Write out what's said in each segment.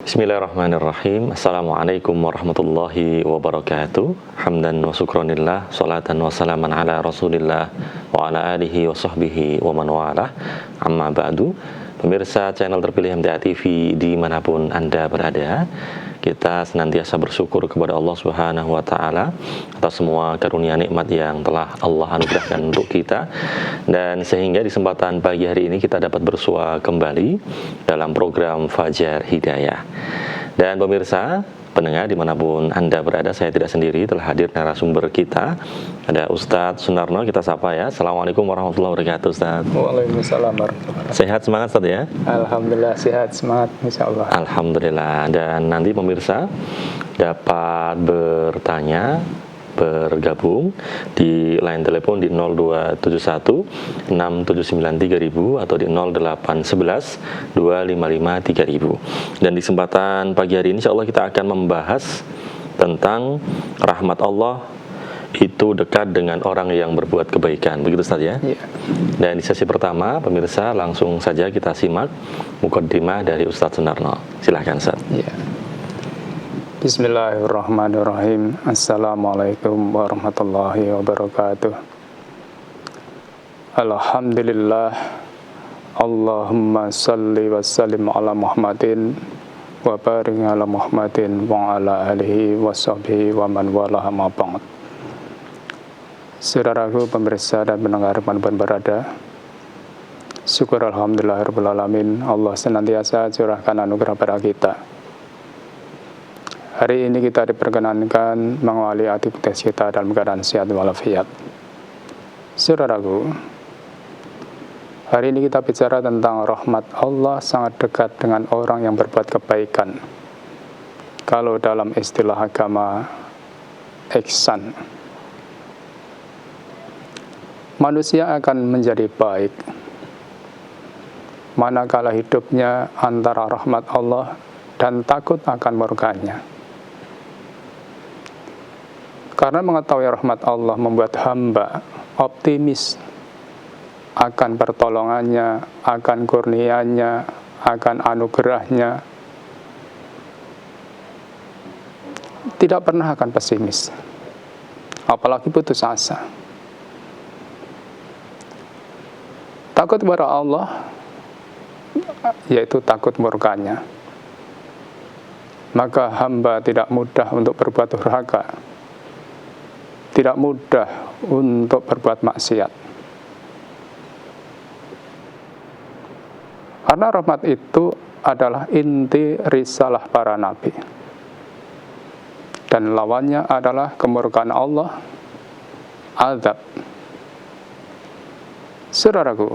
Bismillahirrahmanirrahim. Assalamualaikum warahmatullahi wabarakatuh. Hamdan wa syukranillah, salatan wa salaman ala rasulillah wa ala alihi wa sahbihi wa man walah. Amma ba'du. Pemirsa channel terpilih MTA TV dimanapun Anda berada, kita senantiasa bersyukur kepada Allah Subhanahu wa Ta'ala atas semua karunia nikmat yang telah Allah anugerahkan untuk kita, dan sehingga di kesempatan pagi hari ini kita dapat bersua kembali dalam program Fajar Hidayah. Dan pemirsa pendengar dimanapun Anda berada, saya tidak sendiri, telah hadir narasumber kita. Ada Ustadz Sunarno, kita sapa ya. Assalamualaikum warahmatullahi wabarakatuh, Ustadz. Waalaikumsalam warahmatullahi wabarakatuh. Sehat semangat, Ustadz ya? Alhamdulillah sehat semangat, insyaallah. Alhamdulillah. Dan nanti pemirsa dapat bergabung di line telepon di 0271 6793 3000 atau di 0811 255 3000. Dan di kesempatan pagi hari ini insyaallah kita akan membahas tentang rahmat Allah itu dekat dengan orang yang berbuat kebaikan. Begitu Ustaz ya? Iya. Dan di sesi pertama pemirsa langsung saja kita simak mukaddimah dari Ustadz Sunarno. Silahkan Ustaz. Iya. Bismillahirrahmanirrahim. Assalamualaikum warahmatullahi wabarakatuh. Alhamdulillah. Allahumma salli wa sallim ala Muhammadin wa barik ala Muhammadin wa ala alihi wa sahbihi wa man walaha ma ba'd. Saudaraku pemirsa dan pendengar dimanapun berada, syukur alhamdulillahirabbil alamin, Allah senantiasa curahkan anugerah pada kita. Hari ini kita diperkenankan mengawali aktivitas kita dalam keadaan sehat walafiat. Saudaraku, hari ini kita bicara tentang rahmat Allah sangat dekat dengan orang yang berbuat kebaikan. Kalau dalam istilah agama, ihsan. Manusia akan menjadi baik manakala hidupnya antara rahmat Allah dan takut akan murkanya. Karena mengetahui rahmat Allah membuat hamba optimis akan pertolongannya, akan kurnianya, akan anugerahnya. Tidak pernah akan pesimis, apalagi putus asa. Takut kepada Allah, yaitu takut murkanya. Maka hamba tidak mudah untuk berbuat durhaka, tidak mudah untuk berbuat maksiat. Karena rahmat itu adalah inti risalah para nabi. Dan lawannya adalah kemurkaan Allah, azab. Saudaraku,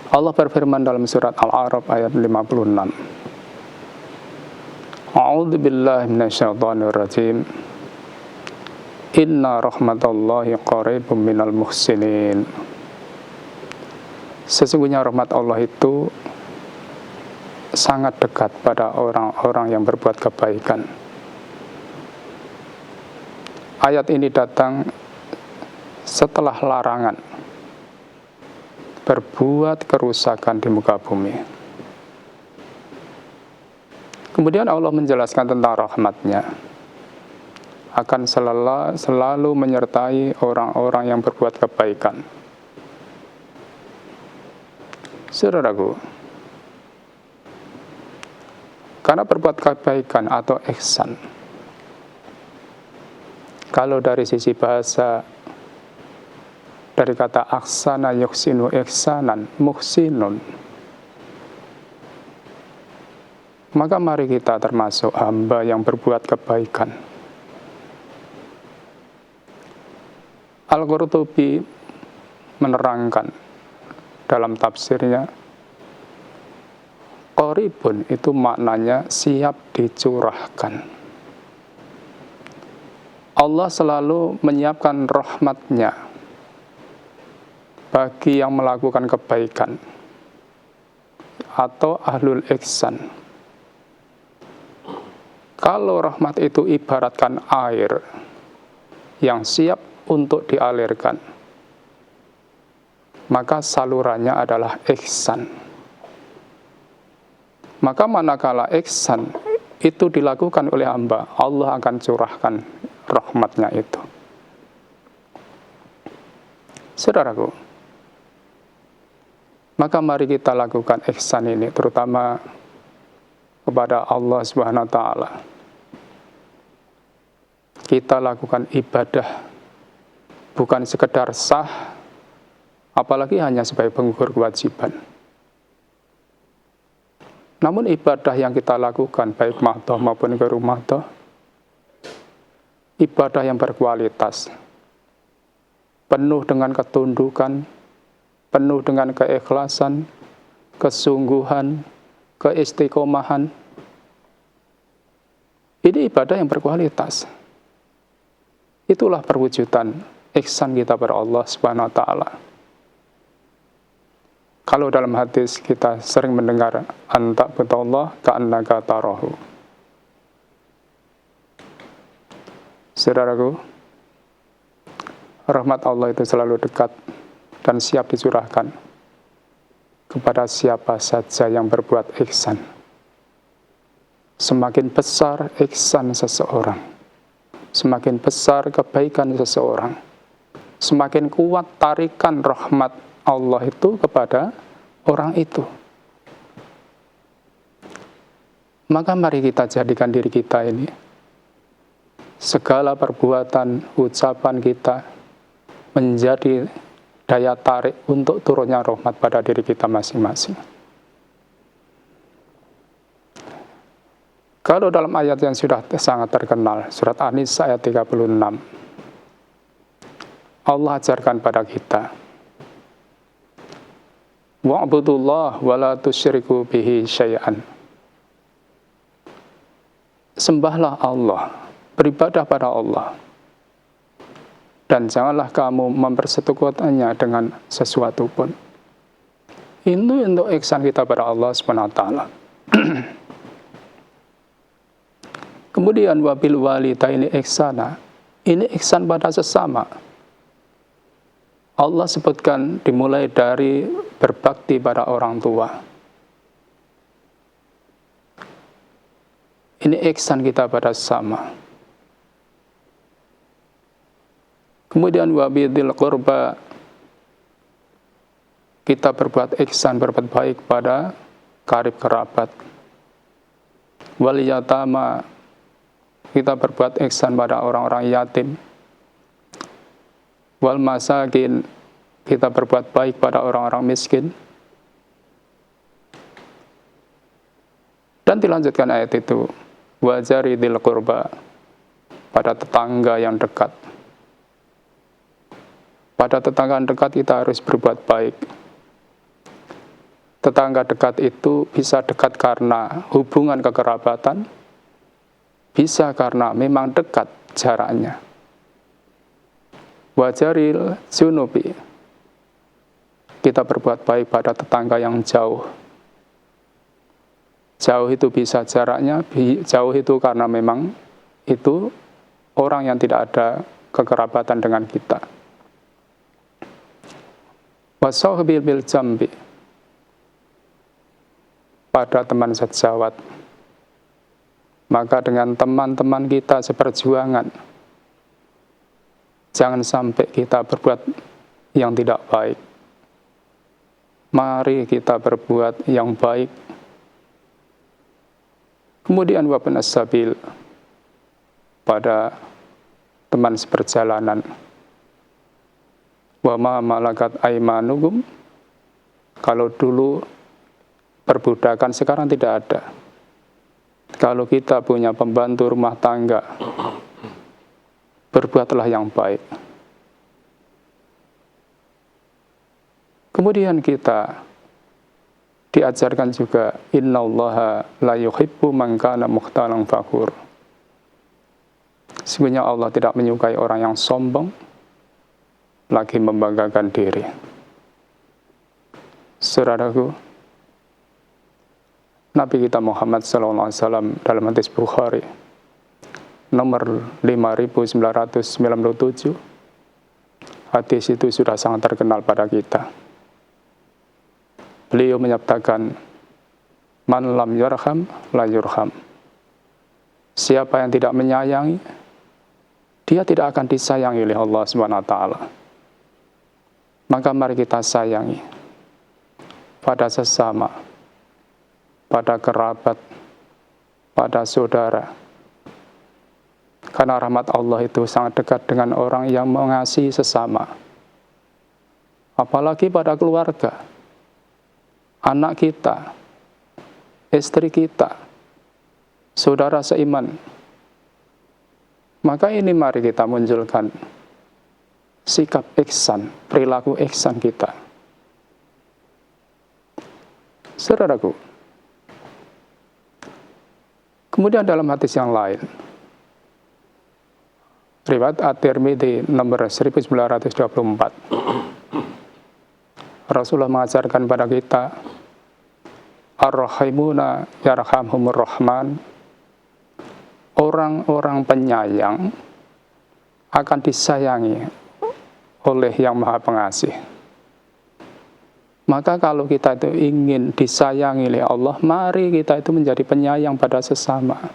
Allah berfirman dalam surat Al-A'raf ayat 56. A'udzu billahi minasyaitonir rajim. Inna rahmatallahi qaribum minal muhsinin. Sesungguhnya rahmat Allah itu sangat dekat pada orang-orang yang berbuat kebaikan. Ayat ini datang setelah larangan berbuat kerusakan di muka bumi. Kemudian Allah menjelaskan tentang rahmat-Nya akan selalu menyertai orang-orang yang berbuat kebaikan. Saudaraku, karena berbuat kebaikan atau ihsan, kalau dari sisi bahasa, dari kata aksana yuksinu ihsanan, muhsinun, maka mari kita termasuk hamba yang berbuat kebaikan. Al-Qurtubi menerangkan dalam tafsirnya, qaribun itu maknanya siap dicurahkan. Allah selalu menyiapkan rahmat-Nya bagi yang melakukan kebaikan atau ahlul ihsan. Kalau rahmat itu ibaratkan air yang siap untuk dialirkan, maka salurannya adalah ihsan. Maka manakala ihsan itu dilakukan oleh hamba, Allah akan curahkan rahmatnya itu. Saudaraku, maka mari kita lakukan ihsan ini, terutama kepada Allah Subhanahu wa Ta'ala. Kita lakukan ibadah bukan sekedar sah, apalagi hanya sebagai penggugur kewajiban. Namun ibadah yang kita lakukan, baik mahdoh maupun gharu mahdoh, ibadah yang berkualitas, penuh dengan ketundukan, penuh dengan keikhlasan, kesungguhan, keistiqomahan. Ini ibadah yang berkualitas. Itulah perwujudan ihsan kita pada Allah Subhanahu wa Ta'ala. Kalau dalam hadis kita sering mendengar anta betullah ka'annaka tarahu. Saudaraku, rahmat Allah itu selalu dekat dan siap dicurahkan kepada siapa saja yang berbuat ihsan. Semakin besar ihsan seseorang, semakin besar kebaikan seseorang, semakin kuat tarikan rahmat Allah itu kepada orang itu. Maka mari kita jadikan diri kita ini, segala perbuatan, ucapan kita menjadi daya tarik untuk turunnya rahmat pada diri kita masing-masing. Kalau dalam ayat yang sudah sangat terkenal, surat An-Nisa ayat 36, Allah ajarkan pada kita, wa'budullah wa la tusyriku bihi syai'an. Sembahlah Allah, beribadah pada Allah, dan janganlah kamu mempersekutukannya dengan sesuatu pun. Ini untuk ihsan kita pada Allah SWT. Kemudian wabil walidaini ihsana, ini ihsan pada sesama. Allah sebutkan dimulai dari berbakti pada orang tua. Ini ihsan kita pada sesama. Kemudian wabidil qurba, kita berbuat ihsan, berbuat baik pada karib kerabat. Wal yatama, kita berbuat ihsan pada orang-orang yatim. Wal masakin, kita berbuat baik pada orang-orang miskin. Dan dilanjutkan ayat itu, wajaridil qurba, pada tetangga yang dekat. Pada tetangga dekat kita harus berbuat baik. Tetangga dekat itu bisa dekat karena hubungan kekerabatan, bisa karena memang dekat jaraknya. Wajaril junubi, kita berbuat baik pada tetangga yang jauh. Jauh itu bisa jaraknya, jauh itu karena memang itu orang yang tidak ada kekerabatan dengan kita. Wasahbil bil jambi, pada teman sejawat. Maka dengan teman-teman kita seperjuangan, jangan sampai kita berbuat yang tidak baik. Mari kita berbuat yang baik. Kemudian wabun as-sabil, pada teman seperjalanan. Wa ma malakat aimanukum, kalau dulu perbudakan, sekarang tidak ada. Kalau kita punya pembantu rumah tangga, berbuatlah yang baik. Kemudian kita diajarkan juga, innallaha la yuhibbu man kana mukhtalan fakhur. Sebenarnya Allah tidak menyukai orang yang sombong, lagi membanggakan diri. Saudaraku, Nabi kita Muhammad SAW dalam hadis Bukhari nomor 5997, hadis itu sudah sangat terkenal pada kita. Beliau menyatakan, Man lam yarham la yurham. Siapa yang tidak menyayangi, dia tidak akan disayangi oleh Allah Subhanahu wa taala. Maka mari kita sayangi pada sesama, pada kerabat, pada saudara. Karena rahmat Allah itu sangat dekat dengan orang yang mengasihi sesama. Apalagi pada keluarga, anak kita, istri kita, saudara seiman. Maka ini mari kita munculkan sikap ihsan, perilaku ihsan kita. Saudaraku, kemudian dalam hadis yang lain, riwayat At-Tirmidzi nomor 1924, Rasulullah mengajarkan pada kita, Ar-Rahimuna yarhamhumur Rahman. Orang-orang penyayang akan disayangi oleh Yang Maha Pengasih. Maka kalau kita itu ingin disayangi oleh Allah, mari kita itu menjadi penyayang pada sesama.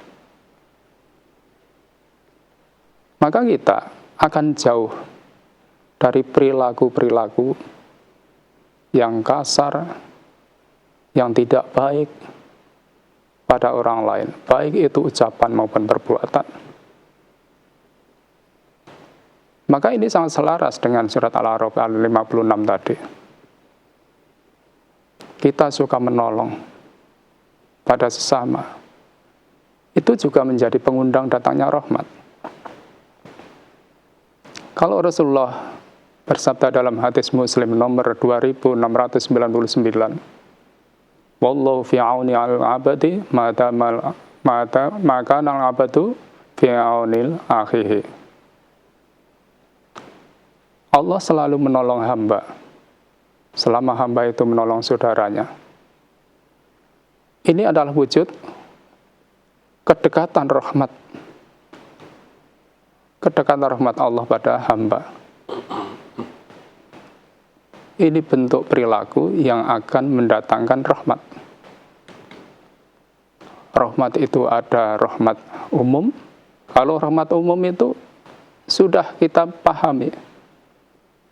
Maka kita akan jauh dari perilaku-perilaku yang kasar, yang tidak baik pada orang lain, baik itu ucapan maupun perbuatan. Maka ini sangat selaras dengan surat Al-A'raf ayat 56 tadi. Kita suka menolong pada sesama. Itu juga menjadi pengundang datangnya rahmat. Kalau Rasulullah bersabda dalam hadis Muslim nomor 2699, Wallahu fi auni al-abadi maka al-abadu fi aunil akhihi. Allah selalu menolong hamba selama hamba itu menolong saudaranya. Ini adalah wujud kedekatan rahmat. Kedekatan rahmat Allah pada hamba. Ini bentuk perilaku yang akan mendatangkan rahmat. Rahmat itu ada rahmat umum. Kalau rahmat umum itu sudah kita pahami.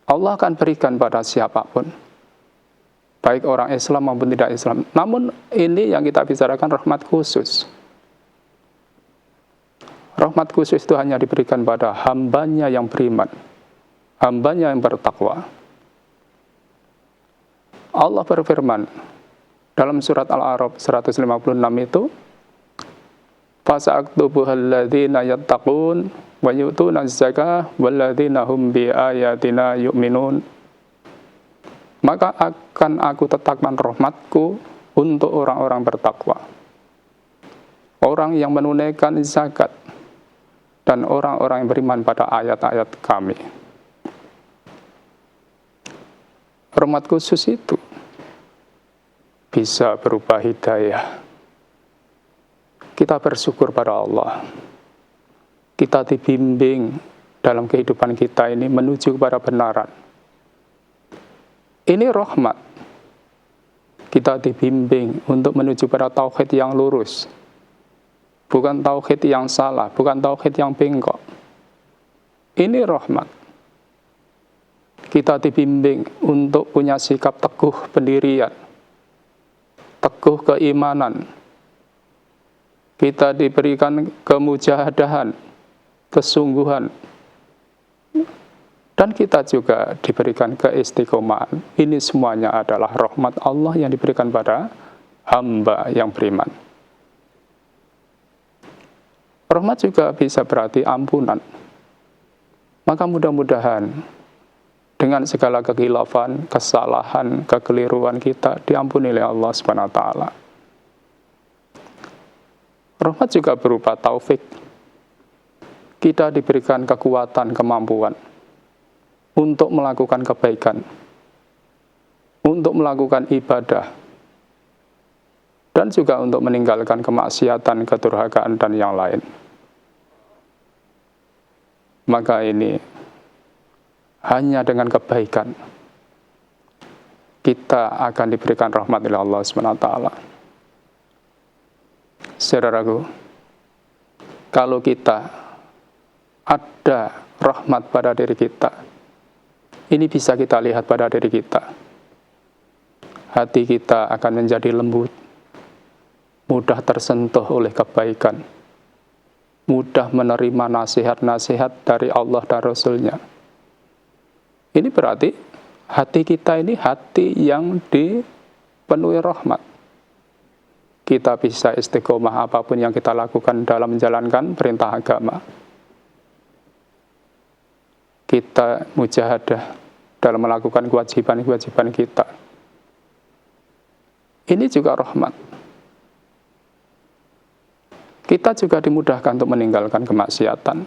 Allah akan berikan pada siapapun. Baik orang Islam maupun tidak Islam. Namun ini yang kita bicarakan rahmat khusus. Rahmat khusus itu hanya diberikan pada hambanya yang beriman. Hambanya yang bertakwa. Allah berfirman dalam surat Al-A'raf 156 itu, Fasa'aktubuhal ladzina yattaqun wa yu'tuna az-zakah wal ladzina hum bi ayatina yu'minun. Maka akan aku tetapkan rahmatku untuk orang-orang bertakwa, orang yang menunaikan zakat, dan orang-orang yang beriman pada ayat-ayat kami. Rahmat khusus itu bisa berupa hidayah. Kita bersyukur pada Allah. Kita dibimbing dalam kehidupan kita ini menuju kepada kebenaran. Ini rahmat. Kita dibimbing untuk menuju pada tauhid yang lurus. Bukan tauhid yang salah, bukan tauhid yang bengkok. Ini rahmat. Kita dibimbing untuk punya sikap teguh pendirian, teguh keimanan. Kita diberikan kemujahadahan, kesungguhan. Dan kita juga diberikan keistiqomahan. Ini semuanya adalah rahmat Allah yang diberikan pada hamba yang beriman. Rahmat juga bisa berarti ampunan. Maka mudah-mudahan dengan segala kekhilafan, kesalahan, kekeliruan kita diampuni oleh Allah Subhanahu wa taala. Rahmat juga berupa taufik. Kita diberikan kekuatan, kemampuan untuk melakukan kebaikan, untuk melakukan ibadah, dan juga untuk meninggalkan kemaksiatan, kedurhakaan, dan yang lain. Maka ini hanya dengan kebaikan kita akan diberikan rahmat oleh Allah Subhanahu wa taala. Saudaraku, kalau kita ada rahmat pada diri kita, ini bisa kita lihat pada diri kita. Hati kita akan menjadi lembut, mudah tersentuh oleh kebaikan, mudah menerima nasihat-nasihat dari Allah dan Rasul-Nya. Ini berarti hati kita ini hati yang dipenuhi rahmat. Kita bisa istiqomah apapun yang kita lakukan dalam menjalankan perintah agama. Kita mujahadah dalam melakukan kewajiban-kewajiban kita. Ini juga rahmat. Kita juga dimudahkan untuk meninggalkan kemaksiatan,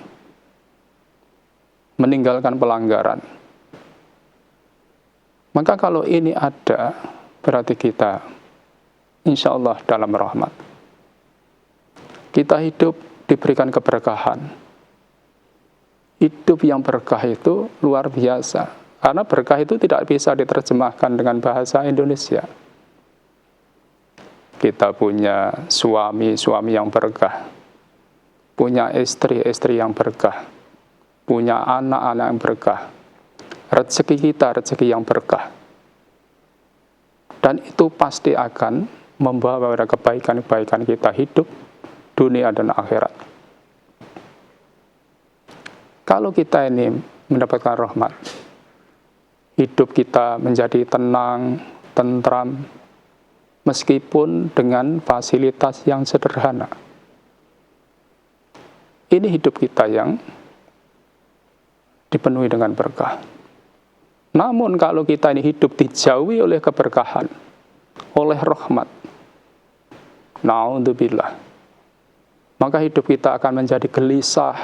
meninggalkan pelanggaran. Maka kalau ini ada, berarti kita insya Allah dalam rahmat. Kita hidup diberikan keberkahan. Hidup yang berkah itu luar biasa. Karena berkah itu tidak bisa diterjemahkan dengan bahasa Indonesia. Kita punya suami yang berkah, punya istri yang berkah, punya anak-anak yang berkah. Rezeki kita rezeki yang berkah. Dan itu pasti akan membawa pada kebaikan-kebaikan kita hidup, dunia dan akhirat. Kalau kita ini mendapatkan rahmat, hidup kita menjadi tenang, tentram, meskipun dengan fasilitas yang sederhana. Ini hidup kita yang dipenuhi dengan berkah. Namun kalau kita ini hidup dijauhi oleh keberkahan, oleh rahmat, naudzubillah, maka hidup kita akan menjadi gelisah.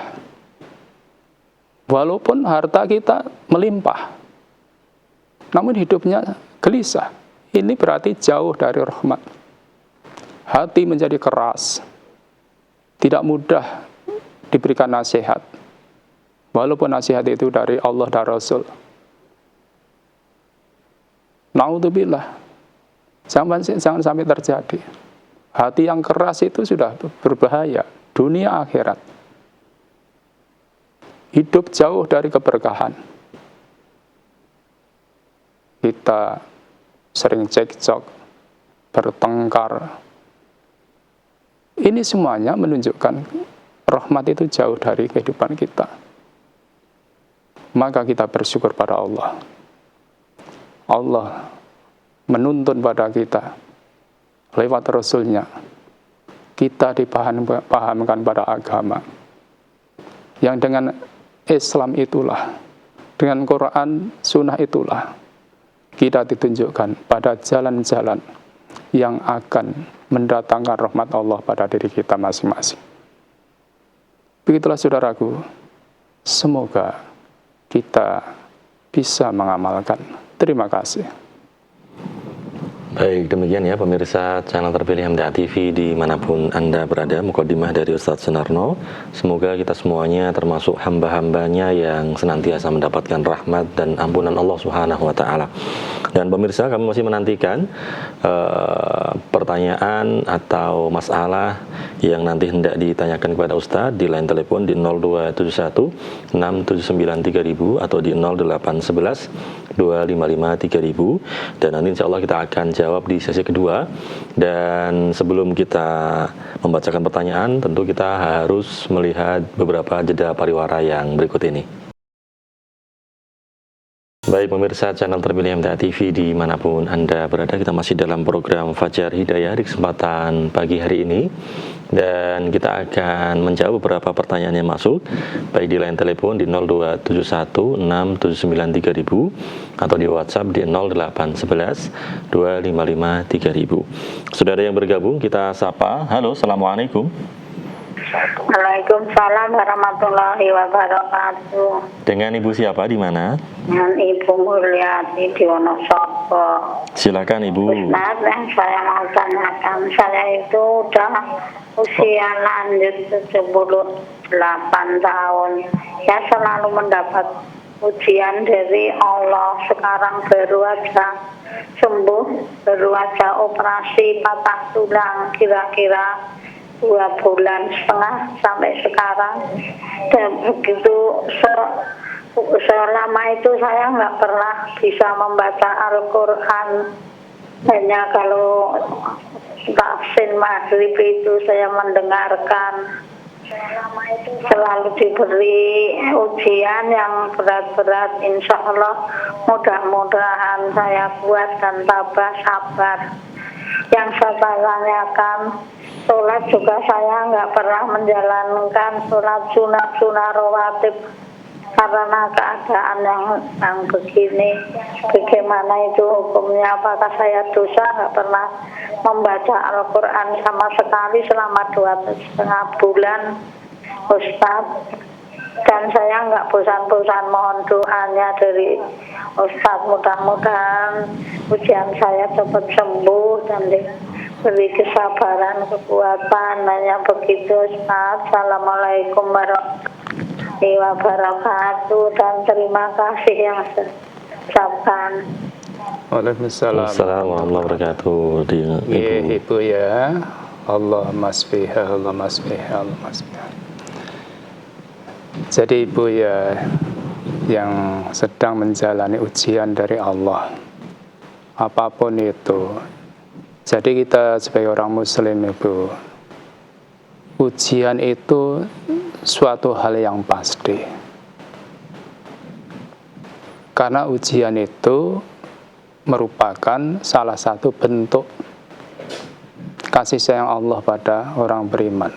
Walaupun harta kita melimpah, namun hidupnya gelisah. Ini berarti jauh dari rahmat. Hati menjadi keras, tidak mudah diberikan nasihat, walaupun nasihat itu dari Allah dan Rasul. Naudzubillah, jangan sampai terjadi. Hati yang keras itu sudah berbahaya, dunia akhirat. Hidup jauh dari keberkahan. Kita sering cekcok, bertengkar. Ini semuanya menunjukkan rahmat itu jauh dari kehidupan kita. Maka kita bersyukur pada Allah. Allah menuntun pada kita lewat Rasul-Nya. Kita dipahamkan pada agama. Yang dengan Islam itulah, dengan Quran, Sunnah itulah, kita ditunjukkan pada jalan-jalan yang akan mendatangkan rahmat Allah pada diri kita masing-masing. Begitulah saudaraku, semoga kita bisa mengamalkan. Terima kasih. Baik, demikian ya pemirsa channel terpilih MTA TV dimanapun Anda berada, mukadimah dari Ustadz Sunarno. Semoga kita semuanya termasuk hamba-hambanya yang senantiasa mendapatkan rahmat dan ampunan Allah Subhanahu wa Ta'ala. Dan pemirsa, kami masih menantikan pertanyaan atau masalah yang nanti hendak ditanyakan kepada Ustadz di line telepon di 0271 679 3000 atau di 0811 255 3000, dan nanti insya Allah kita akan jawab di sesi kedua. Dan sebelum kita membacakan pertanyaan, tentu kita harus melihat beberapa jeda pariwara yang berikut ini. Baik pemirsa channel terpilih MTA TV dimanapun Anda berada, kita masih dalam program Fajar Hidayah di kesempatan pagi hari ini. Dan kita akan menjawab beberapa pertanyaan yang masuk, baik di line telepon di 0271 679 3000 atau di WhatsApp di 0811 255 3000. Sudah ada yang bergabung, kita sapa. Halo, Assalamualaikum. Waalaikumsalam warahmatullahi wabarakatuh. Dengan Ibu siapa, di mana? Dengan Ibu Mulyati di Wonosobo. Silakan Ibu. Ustaz, yang saya mau tanyakan, saya itu udah usia lanjut 78 tahun. Saya selalu mendapat ujian dari Allah. Sekarang baru aja sembuh, baru aja operasi patah tulang. Kira-kira 2,5 bulan sampai sekarang. Dan begitu selama itu saya nggak pernah bisa membaca Al-Quran. Hanya kalau tahsin maghrib itu saya mendengarkan. Selalu diberi ujian yang berat-berat. Insya Allah mudah-mudahan saya kuat dan tabah sabar. Yang saya tanyakan, sholat juga saya nggak pernah menjalankan sholat sunat rawatib karena keadaan yang begini. Bagaimana itu hukumnya? Apakah saya dosa nggak pernah membaca Al-Quran sama sekali selama 2,5 bulan, Ustadz? Dan saya nggak bosan-bosan mohon doanya dari Ustadz, mudah-mudahan ujian saya cepat sembuh dan diberi kesabaran, kekuatan. Hanya begitu, Ustadz. Assalamualaikum warahmatullahi wabarakatuh, dan terima kasih yang saya ucapkan. Waalaikumsalam warahmatullahi wabarakatuh. Ibu ya, Allah masbiha, Allah masbiha, Allah masbiha. Jadi ibu ya, yang sedang menjalani ujian dari Allah, apapun itu. Jadi kita sebagai orang muslim ibu, ujian itu suatu hal yang pasti. Karena ujian itu merupakan salah satu bentuk kasih sayang Allah pada orang beriman.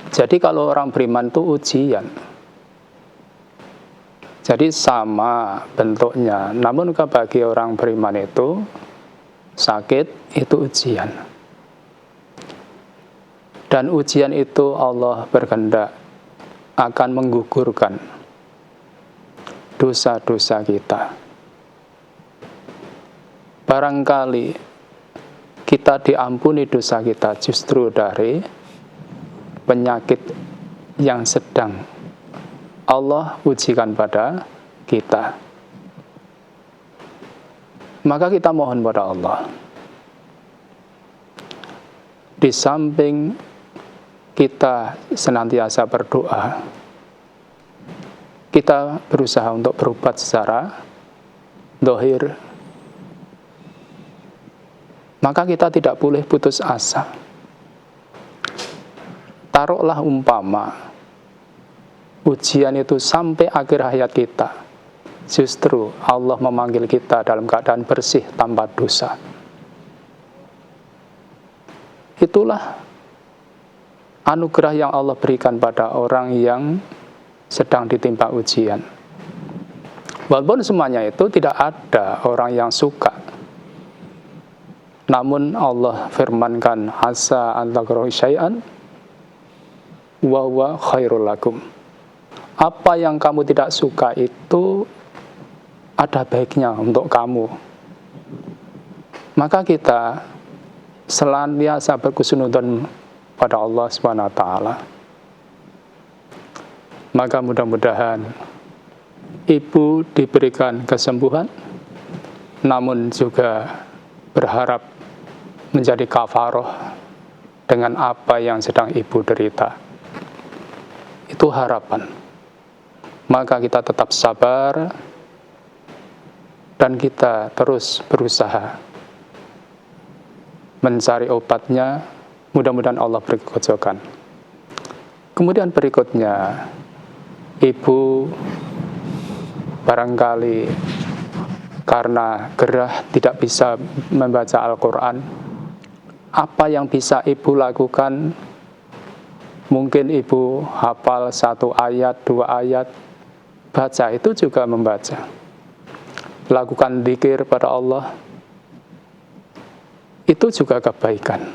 Jadi kalau orang beriman itu ujian, jadi sama bentuknya. Namun bagi orang beriman itu sakit, itu ujian. Dan ujian itu Allah berkehendak akan menggugurkan dosa-dosa kita. Barangkali kita diampuni dosa kita justru dari penyakit yang sedang Allah ujikan pada kita. Maka kita mohon pada Allah, di samping kita senantiasa berdoa, kita berusaha untuk berobat secara zahir. Maka kita tidak boleh putus asa. Taruhlah umpama ujian itu sampai akhir hayat kita, justru Allah memanggil kita dalam keadaan bersih tanpa dosa. Itulah anugerah yang Allah berikan pada orang yang sedang ditimpa ujian. Walaupun semuanya itu tidak ada orang yang suka, namun Allah firmankan, asa an takrahu syai'an wa huwa khairul lakum. Apa yang kamu tidak suka itu ada baiknya untuk kamu. Maka kita senantiasa berhusnudzon pada Allah SWT. Maka mudah-mudahan ibu diberikan kesembuhan, namun juga berharap menjadi kafaroh dengan apa yang sedang ibu derita. Itu harapan. Maka kita tetap sabar dan kita terus berusaha mencari obatnya. Mudah-mudahan Allah beri kekocokan. Kemudian berikutnya, ibu barangkali karena gerah tidak bisa membaca Al-Quran. Apa yang bisa ibu lakukan? Mungkin ibu hafal 1 ayat, 2 ayat, baca, itu juga membaca. Lakukan dzikir pada Allah, itu juga kebaikan.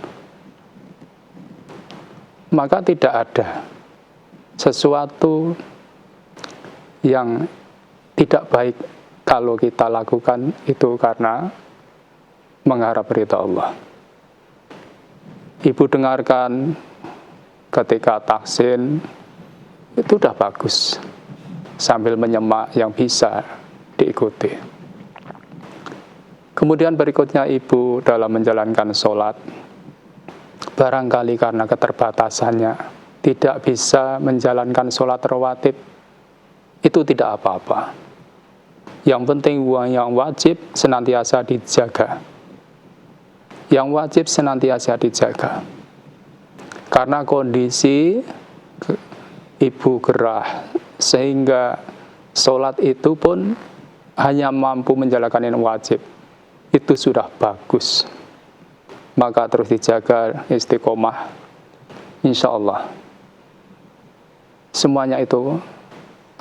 Maka tidak ada sesuatu yang tidak baik kalau kita lakukan itu karena mengharap ridha Allah. Ibu dengarkan ketika tahsin, itu sudah bagus, sambil menyemak yang bisa diikuti. Kemudian berikutnya ibu dalam menjalankan sholat, barangkali karena keterbatasannya tidak bisa menjalankan sholat rawatib, itu tidak apa-apa. Yang penting yang wajib senantiasa dijaga. Yang wajib senantiasa dijaga. Karena kondisi ibu gerah, sehingga sholat itu pun hanya mampu menjalankan yang wajib. Itu sudah bagus. Maka terus dijaga istiqomah. Insya Allah semuanya itu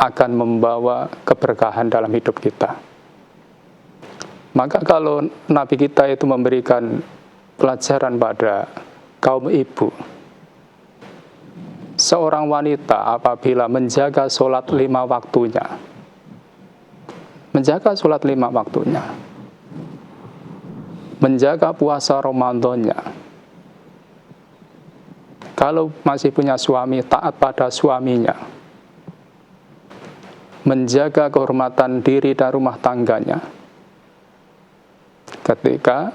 akan membawa keberkahan dalam hidup kita. Maka kalau Nabi kita itu memberikan pelajaran pada kaum ibu, seorang wanita apabila menjaga sholat 5 waktunya, menjaga sholat 5 waktunya, menjaga puasa Ramadannya, kalau masih punya suami, taat pada suaminya, menjaga kehormatan diri dan rumah tangganya ketika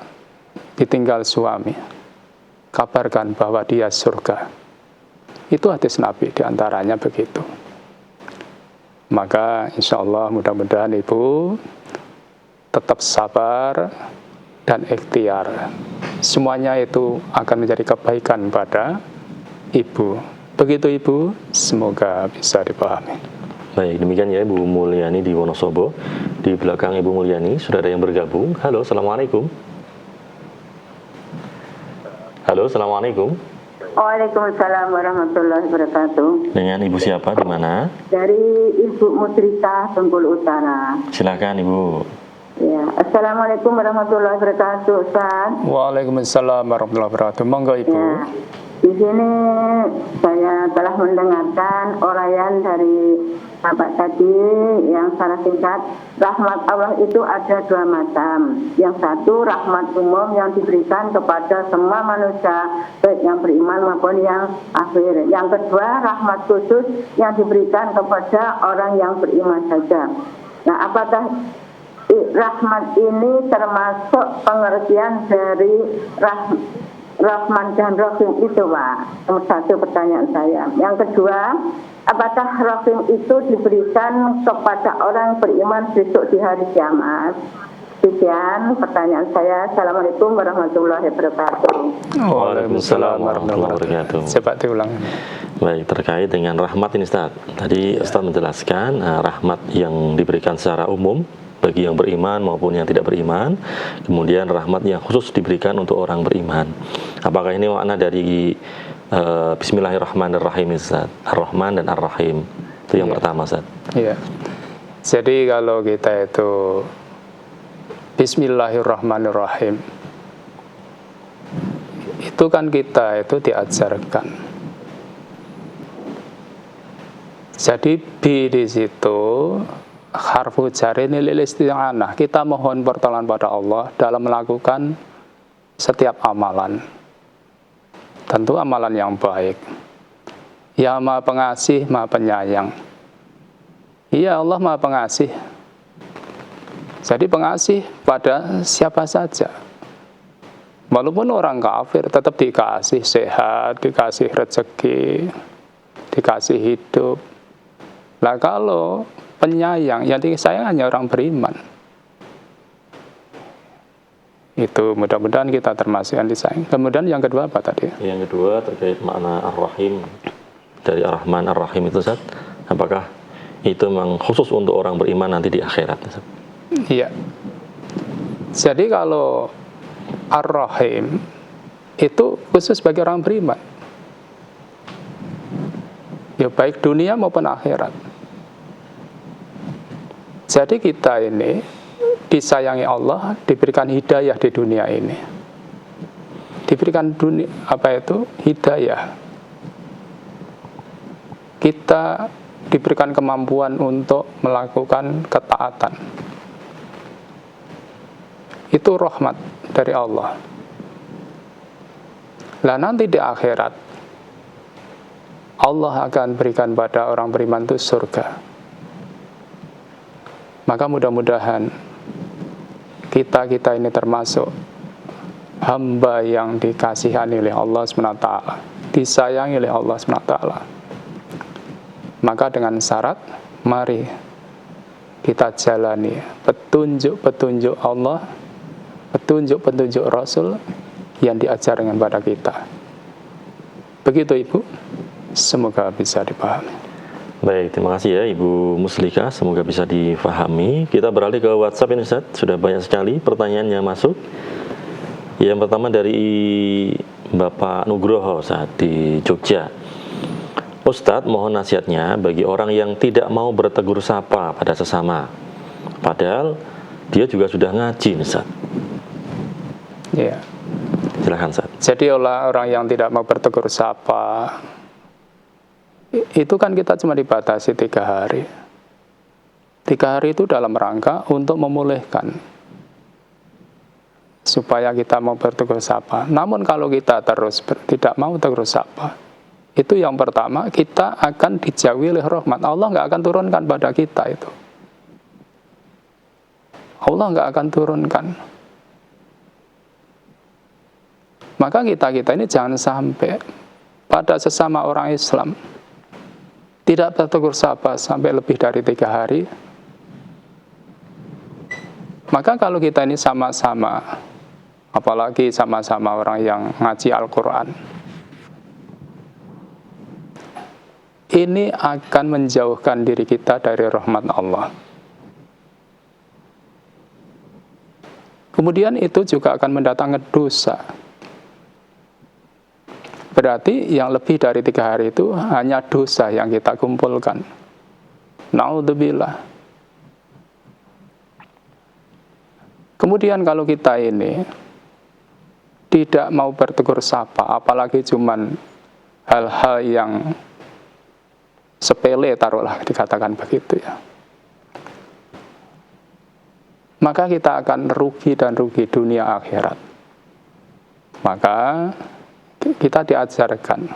ditinggal suami, kabarkan bahwa dia surga. Itu hadis Nabi, diantaranya begitu. Maka insya Allah mudah-mudahan ibu tetap sabar dan ikhtiar. Semuanya itu akan menjadi kebaikan pada ibu. Begitu ibu, semoga bisa dipahami. Baik, demikian ya Ibu Mulyani di Wonosobo. Di belakang Ibu Mulyani sudah ada yang bergabung. Halo, Assalamualaikum. Halo, Assalamualaikum. Waalaikumsalam warahmatullahi wabarakatuh. Dengan Ibu siapa, di mana? Dari Ibu Musrika, Bengkulu Utara. Silakan Ibu. Ya, Assalamualaikum warahmatullahi wabarakatuh, Ustaz. Waalaikumsalam warahmatullahi wabarakatuh. Monggo Ibu. Ya, di sini saya telah mendengarkan uraian dari Bapak tadi yang secara singkat, rahmat Allah itu ada 2 macam. Yang satu rahmat umum yang diberikan kepada semua manusia, baik yang beriman maupun yang kafir. Yang kedua rahmat khusus yang diberikan kepada orang yang beriman saja. Nah, apakah rahmat ini termasuk pengertian dari Rahman dan Rahim itu, Pak? Nomor 1 pertanyaan saya. Yang kedua, apakah Rahim itu diberikan kepada orang beriman besok di hari kiamat? Sekian pertanyaan saya. Assalamualaikum warahmatullahi wabarakatuh. Waalaikumsalam warahmatullahi wabarakatuh. Coba diulang. Baik, terkait dengan rahmat ini Ustaz. Tadi Ustaz menjelaskan rahmat yang diberikan secara umum bagi yang beriman maupun yang tidak beriman. Kemudian rahmat yang khusus diberikan untuk orang beriman. Apakah ini makna dari Bismillahirrahmanirrahim Ustaz? Ar-Rahman dan Ar-Rahim. Itu yang pertama Ustaz. Iya. Jadi kalau kita itu Bismillahirrahmanirrahim, itu kan kita itu diajarkan. Jadi bi di situ harfu jar ini lil isti'anah. Kita mohon pertolongan pada Allah dalam melakukan setiap amalan. Tentu amalan yang baik. Ya Maha Pengasih, Maha Penyayang. Iya, Allah Maha Pengasih. Jadi pengasih pada siapa saja. Walaupun orang kafir tetap dikasih sehat, dikasih rezeki, dikasih hidup. Nah, kalau penyayang, yang disayang hanya orang beriman. Itu mudah-mudahan kita termasuk yang disayang. Kemudian yang kedua apa tadi? Yang kedua terkait makna Ar-Rahim dari Ar-Rahman Ar-Rahim itu Ustaz. Apakah itu memang khusus untuk orang beriman nanti di akhirat Ustaz? Iya. Jadi kalau Ar-Rahim itu khusus bagi orang beriman. Ya baik dunia maupun akhirat. Jadi kita ini disayangi Allah, diberikan hidayah di dunia ini. Diberikan dunia hidayah. Kita diberikan kemampuan untuk melakukan ketaatan. Itu rahmat dari Allah. Nah, nanti di akhirat Allah akan berikan pada orang beriman itu surga. Maka mudah-mudahan kita ini termasuk hamba yang dikasihani oleh Allah SWT, disayangi oleh Allah SWT. Maka dengan syarat, mari kita jalani petunjuk-petunjuk Allah, petunjuk-petunjuk Rasul yang diajarkan kepada kita. Begitu Ibu, semoga bisa dipahami. Baik, terima kasih ya Ibu Muslika, semoga bisa difahami. Kita beralih ke WhatsApp ini Ustaz, sudah banyak sekali pertanyaan yang masuk. Yang pertama dari Bapak Nugroho Ustaz di Jogja. Ustadz, mohon nasihatnya bagi orang yang tidak mau bertegur sapa pada sesama, padahal dia juga sudah ngaji Ustaz. Ya. Silakan Ustaz. Jadi orang yang tidak mau bertegur sapa, itu kan kita cuma dibatasi 3 hari. 3 hari itu dalam rangka untuk memulihkan, supaya kita mau bertegur sapa. Namun kalau kita terus tidak mau tegur sapa, itu yang pertama, kita akan dijauhi oleh rahmat. Allah nggak akan turunkan pada kita itu. Allah nggak akan turunkan. Maka kita ini jangan sampai pada sesama orang Islam tidak bertegur sapa sampai lebih dari 3 hari. Maka kalau kita ini sama-sama, apalagi sama-sama orang yang ngaji Al-Quran, ini akan menjauhkan diri kita dari rahmat Allah. Kemudian itu juga akan mendatangkan dosa. Berarti yang lebih dari 3 hari itu hanya dosa yang kita kumpulkan. Naudzubillah. Kemudian kalau kita ini tidak mau bertegur sapa, apalagi cuman hal-hal yang sepele, taruhlah dikatakan begitu ya, maka kita akan rugi dan rugi dunia akhirat. Maka kita diajarkan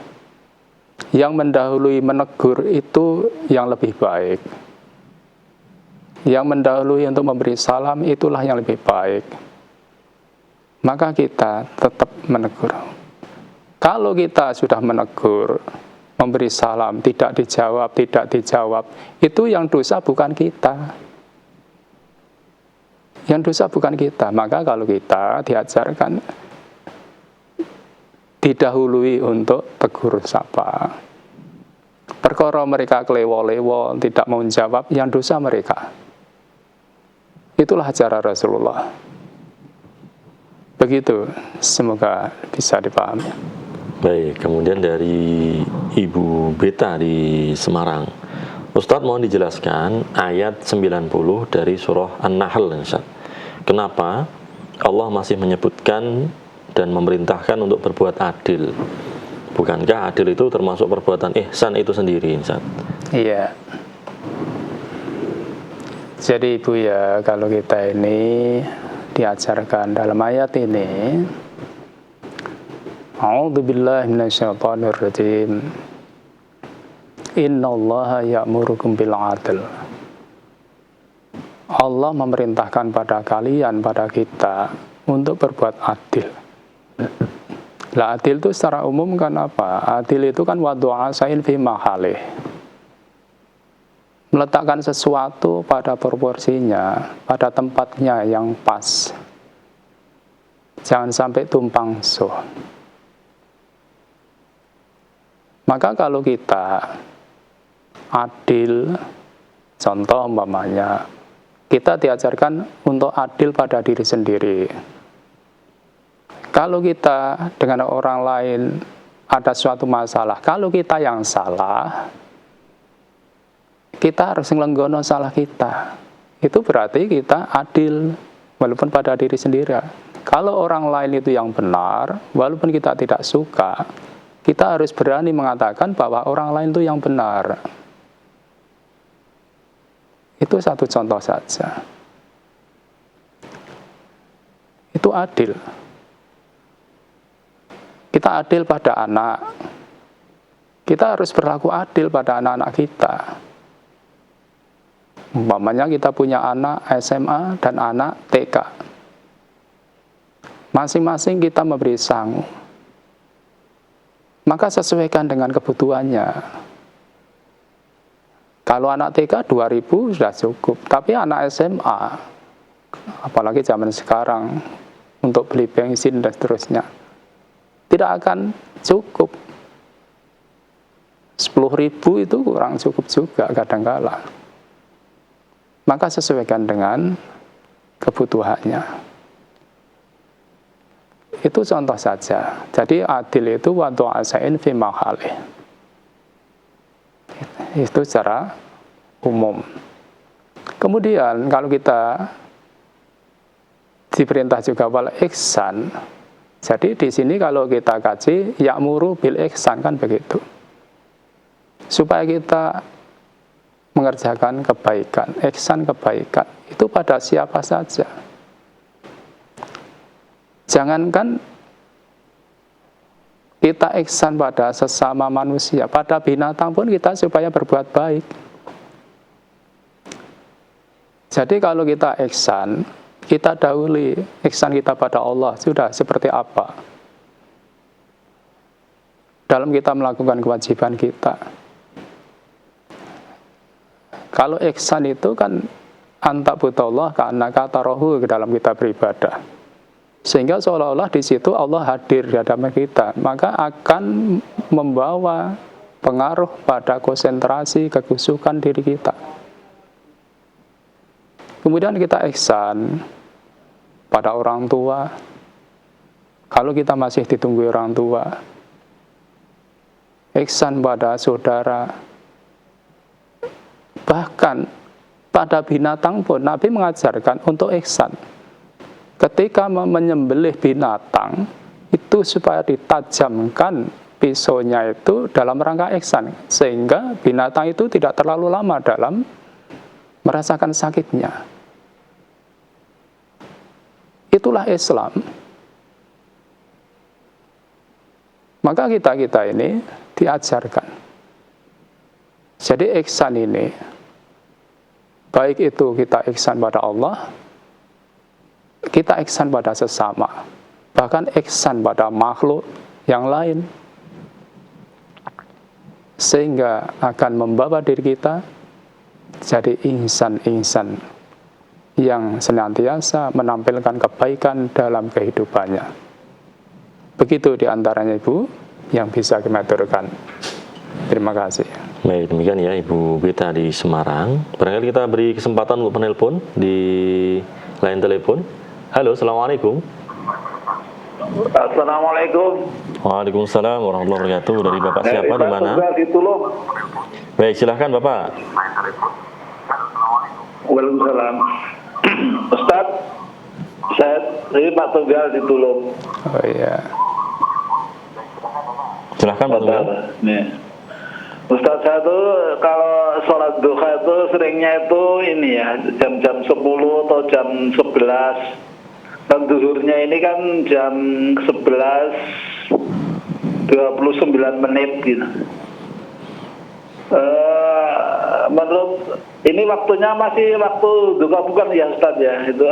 yang mendahului menegur itu yang lebih baik. Yang mendahului untuk memberi salam itulah yang lebih baik. Maka kita tetap menegur. Kalau kita sudah menegur, memberi salam, tidak dijawab, itu yang dosa bukan kita. Yang dosa bukan kita. Maka kalau kita diajarkan didahului untuk tegur sapa. Perkara mereka kelewo-lewo, tidak mau menjawab, yang dosa mereka. Itulah cara Rasulullah. Begitu, semoga bisa dipahami. Baik, kemudian dari Ibu Beta di Semarang. Ustadz, mohon dijelaskan ayat 90 dari surah An-Nahl, Ustadz. Kenapa Allah masih menyebutkan dan memerintahkan untuk berbuat adil? Bukankah adil itu termasuk perbuatan ihsan itu sendiri, Ustadz? Iya. Jadi Ibu ya, kalau kita ini diajarkan dalam ayat ini, A'udzubillahi minasyaitonirrajim. Innallaha ya'murukum bil 'adl. Allah memerintahkan pada kalian, pada kita untuk berbuat adil. Lah adil itu secara umum kan apa? Adil itu kan wadu'a sa'in fi mahalih. Meletakkan sesuatu pada proporsinya, pada tempatnya yang pas. Jangan sampai tumpang suh. Maka kalau kita adil, contoh umpamanya, kita diajarkan untuk adil pada diri sendiri. Kalau kita dengan orang lain ada suatu masalah, kalau kita yang salah, kita harus ngelenggono salah kita. Itu berarti kita adil, walaupun pada diri sendiri. Kalau orang lain itu yang benar, walaupun kita tidak suka, kita harus berani mengatakan bahwa orang lain itu yang benar. Itu satu contoh saja. Itu adil. Kita adil pada anak. Kita harus berlaku adil pada anak-anak kita. Umpamanya kita punya anak SMA dan anak TK. Masing-masing kita memberi sangu. Maka sesuaikan dengan kebutuhannya. Kalau anak TK 2.000 sudah cukup, tapi anak SMA, apalagi zaman sekarang, untuk beli bensin dan seterusnya, tidak akan cukup. 10.000 itu kurang cukup juga kadang-kala. Maka sesuaikan dengan kebutuhannya. Itu contoh saja. Jadi adil itu wa du'asain fi mahalih. Itu secara umum. Kemudian kalau kita diperintah juga wal ihsan. Jadi di sini kalau kita kaji ya'muru bil ihsan, kan begitu. Supaya kita mengerjakan kebaikan, ihsan kebaikan itu pada siapa saja. Jangankan kita ihsan pada sesama manusia, pada binatang pun kita supaya berbuat baik. Jadi kalau kita ihsan, kita dahului ihsan kita pada Allah, sudah seperti apa dalam kita melakukan kewajiban kita. Kalau ihsan itu kan antabutullah ka'annaka tarahu dalam kita beribadah. Sehingga seolah-olah di situ Allah hadir di hadapan kita, maka akan membawa pengaruh pada konsentrasi kekhusyukan diri kita. Kemudian kita ihsan pada orang tua. Kalau kita masih ditunggu orang tua, ihsan pada saudara, bahkan pada binatang pun Nabi mengajarkan untuk ihsan. Ketika menyembelih binatang, itu supaya ditajamkan pisaunya itu dalam rangka ihsan, sehingga binatang itu tidak terlalu lama dalam merasakan sakitnya. Itulah Islam. Maka kita ini diajarkan. Jadi ihsan ini, baik itu kita ihsan pada Allah, kita ihsan pada sesama, bahkan ihsan pada makhluk yang lain, sehingga akan membawa diri kita jadi insan-insan yang senantiasa menampilkan kebaikan dalam kehidupannya. Begitu diantaranya Ibu yang bisa kami aturkan. Terima kasih. Baik, demikian ya Ibu Beta di Semarang. Barangkali kita beri kesempatan untuk penelpon di line telepon. Halo, Assalamualaikum. Assalamualaikum. Waalaikumsalam warahmatullahi wabarakatuh. Dari Bapak siapa, di mana? Di Tulung. Baik, silahkan Bapak. Waalaikumsalam. Ustaz, saya Pak Tunggal di Tulung. Oh iya. Silahkan Pak Tunggal. Nih. Ustaz, saya tuh kalau sholat duha itu seringnya itu ini ya, jam-jam 10 atau jam 11. Dan zuhurnya ini kan jam 11:29 gitu. Menurut ini waktunya masih waktu duka bukan ya Ustaz ya, itu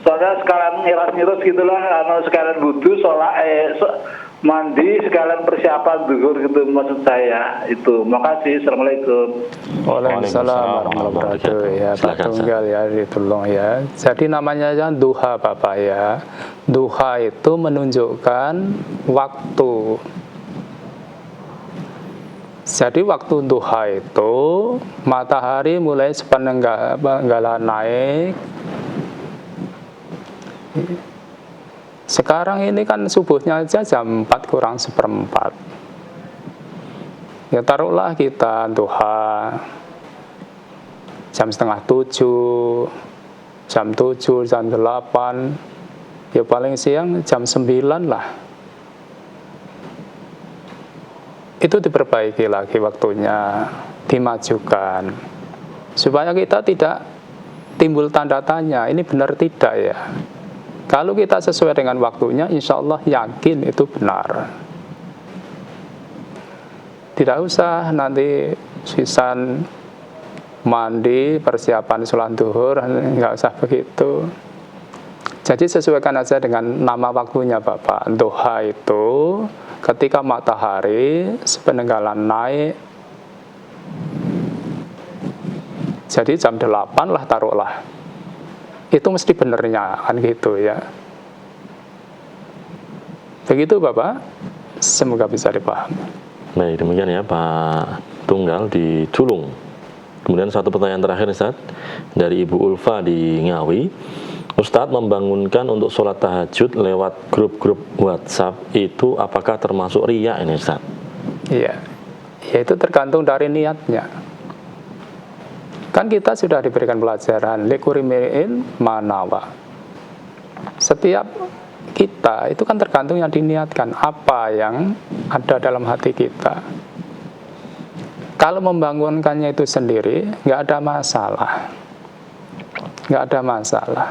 soalnya sekalian ngiras-ngirus gitulah, sekalian wudu, sholat mandi, sekalian persiapan zuhur gitu maksud saya. Itu makasih. Assalamualaikum. Waalaikumsalam warahmatullahi wabarakatuh. Ya Pak Tunggal ya, ditolong ya. Jadi namanya duha Bapak ya. Duha itu menunjukkan waktu. Jadi waktu duha itu matahari mulai sepeninggalan naik. Sekarang ini kan subuhnya aja jam 4 kurang seperempat. Ya taruhlah kita duha jam setengah 7, jam 7, jam 8, ya paling siang jam 9 lah. Itu diperbaiki lagi waktunya, dimajukan, supaya kita tidak timbul tanda tanya, ini benar tidak ya. Kalau kita sesuai dengan waktunya, insya Allah yakin itu benar. Tidak usah nanti sisan mandi, persiapan sholat duhur, nggak usah begitu. Jadi sesuaikan aja dengan nama waktunya Bapak. Duha itu ketika matahari sepeninggalan naik, jadi jam 8 lah taruhlah. Itu mesti benernya, kan gitu ya. Begitu Bapak, semoga bisa dipahami. Baik, demikian ya Pak Tunggal di Culung. Kemudian satu pertanyaan terakhir Ustaz, dari Ibu Ulfa di Ngawi. Ustadz, membangunkan untuk sholat tahajud lewat grup-grup WhatsApp itu apakah termasuk riya ini Ustadz? Iya, ya itu tergantung dari niatnya. Kan kita sudah diberikan pelajaran likurimi'in manawa. Setiap kita itu kan tergantung yang diniatkan, apa yang ada dalam hati kita. Kalau membangunkannya itu sendiri, nggak ada masalah. Nggak ada masalah.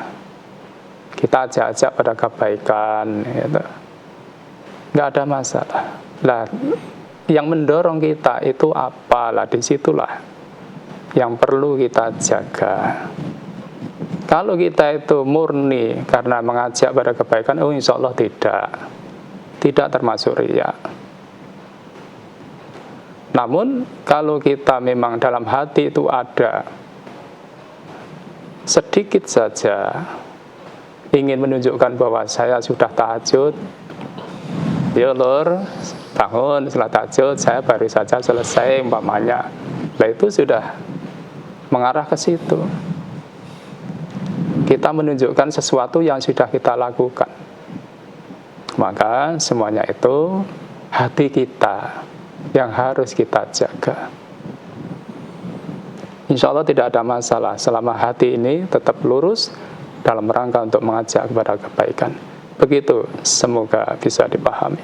Kita ajak-ajak pada kebaikan, gitu. Nggak ada masalah. Lah, yang mendorong kita itu apalah, disitulah yang perlu kita jaga. Kalau kita itu murni karena mengajak pada kebaikan, oh insya Allah tidak termasuk riya. Namun kalau kita memang dalam hati itu ada sedikit saja ingin menunjukkan bahwa saya sudah tahajud, ya Lur, bangun setelah tahajud, saya baru saja selesai umpamanya. Nah itu sudah mengarah ke situ. Kita menunjukkan sesuatu yang sudah kita lakukan. Maka semuanya itu hati kita yang harus kita jaga. Insya Allah tidak ada masalah selama hati ini tetap lurus dalam rangka untuk mengajak kepada kebaikan. Begitu, semoga bisa dipahami.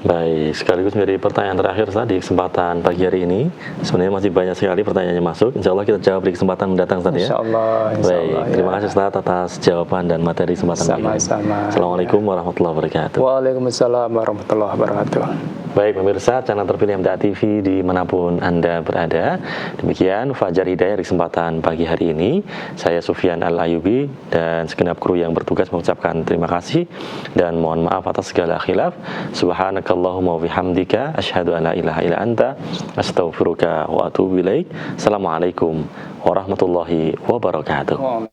Baik, sekaligus menjadi pertanyaan terakhir Ustaz di kesempatan pagi hari ini. Sebenarnya masih banyak sekali pertanyaannya masuk. Insya Allah kita jawab di kesempatan mendatang Ustaz ya. Insya Allah. Baik, terima kasih Ustaz atas jawaban dan materi kesempatan pagi ini. Sama-sama. Assalamualaikum warahmatullahi wabarakatuh. Waalaikumsalam warahmatullahi wabarakatuh. Baik pemirsa, channel terpilih MTA TV dimanapun Anda berada. Demikian Fajar Hidayah di kesempatan pagi hari ini. Saya Sufyan Al-Ayubi dan segenap kru yang bertugas mengucapkan terima kasih dan mohon maaf atas segala khilaf. Subhanakallahumma wabihamdika asyhadu an la ilaha illa anta astaghfiruka wa atubu ilaik. Assalamualaikum warahmatullahi wabarakatuh.